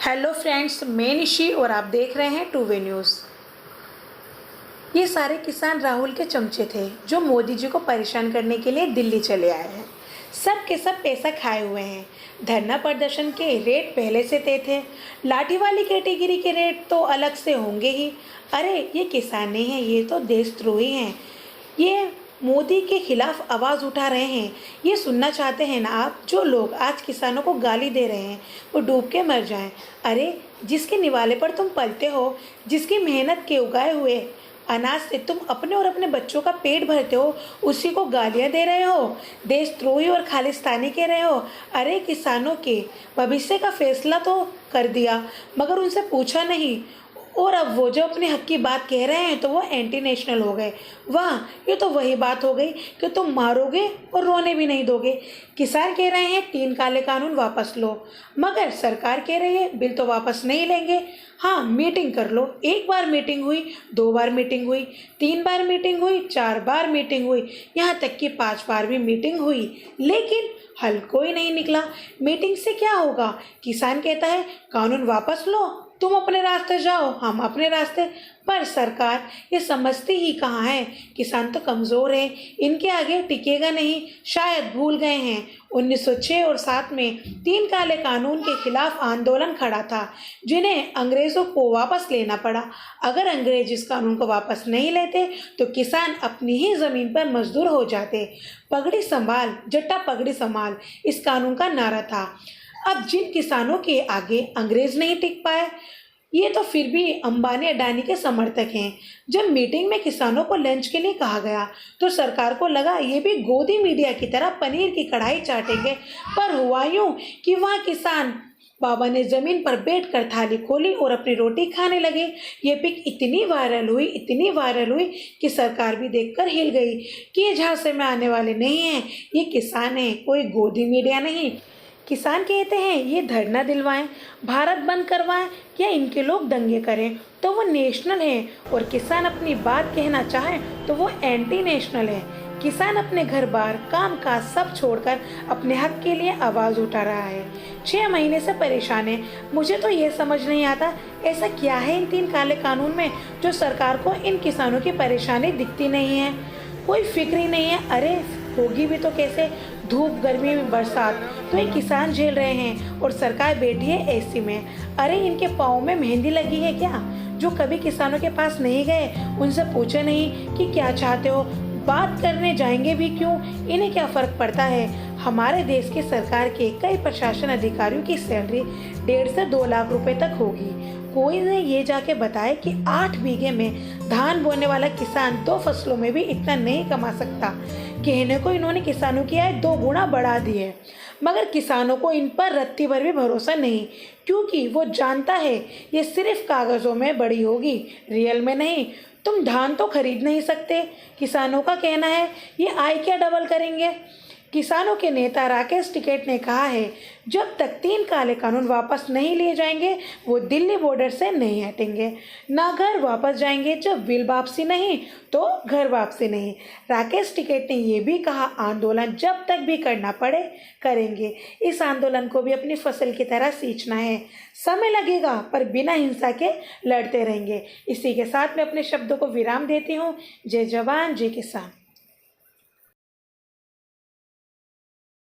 Hello friends, मैं निशी और आप देख रहे हैं टू वे न्यूज़। ये सारे किसान राहुल के चमचे थे जो मोदी जी को परेशान करने के लिए दिल्ली चले आए हैं। सब के सब पैसा खाए हुए हैं। धरना प्रदर्शन के रेट पहले से तय थे। लाठी वाली कैटेगरी के रेट तो अलग से होंगे ही। अरे ये किसान नहीं है, ये तो देशद्रोही हैं। ये मोदी के खिलाफ आवाज़ उठा रहे हैं। ये सुनना चाहते हैं ना आप? जो लोग आज किसानों को गाली दे रहे हैं वो डूब के मर जाएं। अरे जिसके निवाले पर तुम पलते हो, जिसकी मेहनत के उगाए हुए अनाज से तुम अपने और अपने बच्चों का पेट भरते हो, उसी को गालियां दे रहे हो, देशद्रोही और खालिस्तानी कह रहे हो। अरे किसानों के भविष्य का फैसला तो कर दिया मगर उनसे पूछा नहीं, और अब वो जो अपने हक की बात कह रहे हैं तो वो एंटी नेशनल हो गए। वाह, ये तो वही बात हो गई कि तुम मारोगे और रोने भी नहीं दोगे। किसान कह रहे हैं 3 काले कानून वापस लो, मगर सरकार कह रही है बिल तो वापस नहीं लेंगे। हाँ, मीटिंग कर लो। 1 बार मीटिंग हुई, 2 बार मीटिंग हुई, 3 बार मीटिंग हुई, 4 बार मीटिंग हुई, यहाँ तक कि 5 बार भी मीटिंग हुई, लेकिन हल कोई नहीं निकला। मीटिंग से क्या होगा? किसान कहता है कानून वापस लो, तुम अपने रास्ते जाओ, हम अपने रास्ते। पर सरकार ये समझती ही कहाँ है? किसान तो कमज़ोर है, इनके आगे टिकेगा नहीं। शायद भूल गए हैं 1906 और 7 में 3 काले कानून के खिलाफ आंदोलन खड़ा था, जिन्हें अंग्रेज़ों को वापस लेना पड़ा। अगर अंग्रेज इस कानून को वापस नहीं लेते तो किसान अपनी ही ज़मीन पर मजदूर हो जाते। पगड़ी संभाल जट्टा पगड़ी संभाल इस कानून का नारा था। अब जिन किसानों के आगे अंग्रेज नहीं टिक पाए, ये तो फिर भी अंबानी अडानी के समर्थक हैं। जब मीटिंग में किसानों को लंच के लिए कहा गया तो सरकार को लगा ये भी गोदी मीडिया की तरह पनीर की कढ़ाई चाटेंगे, पर हुआ यूं कि वहाँ किसान बाबा ने जमीन पर बैठकर थाली खोली और अपनी रोटी खाने लगे। ये पिक इतनी वायरल हुई कि सरकार भी देखकर हिल गई कि ये झांसे में आने वाले नहीं हैं, ये किसान हैं, कोई गोदी मीडिया नहीं। किसान कहते हैं ये धरना दिलवाएं, भारत बंद करवाएं या इनके लोग दंगे करें तो वो नेशनल हैं, और किसान अपनी बात कहना चाहें तो वो एंटी नेशनल है। किसान अपने घर बार काम काज सब छोड़कर अपने हक के लिए आवाज़ उठा रहा है। 6 महीने से परेशान है। मुझे तो ये समझ नहीं आता ऐसा क्या है इन 3 काले कानून में जो सरकार को इन किसानों की परेशानी दिखती नहीं है, कोई फिक्र ही नहीं है। अरे होगी भी तो कैसे? धूप, गर्मी में, बरसात तो ये किसान झेल रहे हैं और सरकार बैठी है एसी में। अरे इनके पाँव में मेहंदी लगी है क्या? जो कभी किसानों के पास नहीं गए, उनसे पूछे नहीं कि क्या चाहते हो, बात करने जाएंगे भी क्यों? इन्हें क्या फ़र्क पड़ता है? हमारे देश की सरकार के कई प्रशासन अधिकारियों की सैलरी 1.5 से 2 लाख रुपए तक होगी। कोई ने ये जाके बताया कि 8 बीघे में धान बोने वाला किसान 2 फसलों में भी इतना नहीं कमा सकता। कहने को इन्होंने किसानों की आय 2 गुना बढ़ा दी है, मगर किसानों को इन पर रत्ती भर भी भरोसा नहीं, क्योंकि वो जानता है ये सिर्फ कागज़ों में बड़ी होगी, रियल में नहीं। तुम धान तो खरीद नहीं सकते। किसानों का कहना है ये आय क्या डबल करेंगे? किसानों के नेता राकेश टिकैत ने कहा है जब तक 3 काले कानून वापस नहीं लिए जाएंगे वो दिल्ली बॉर्डर से नहीं हटेंगे। ना घर वापस जाएंगे, जब बिल वापसी नहीं तो घर वापसी नहीं। राकेश टिकैत ने ये भी कहा आंदोलन जब तक भी करना पड़े करेंगे। इस आंदोलन को भी अपनी फसल की तरह सींचना है, समय लगेगा पर बिना हिंसा के लड़ते रहेंगे। इसी के साथ मैं अपने शब्दों को विराम देती हूँ। जय जवान जय किसान।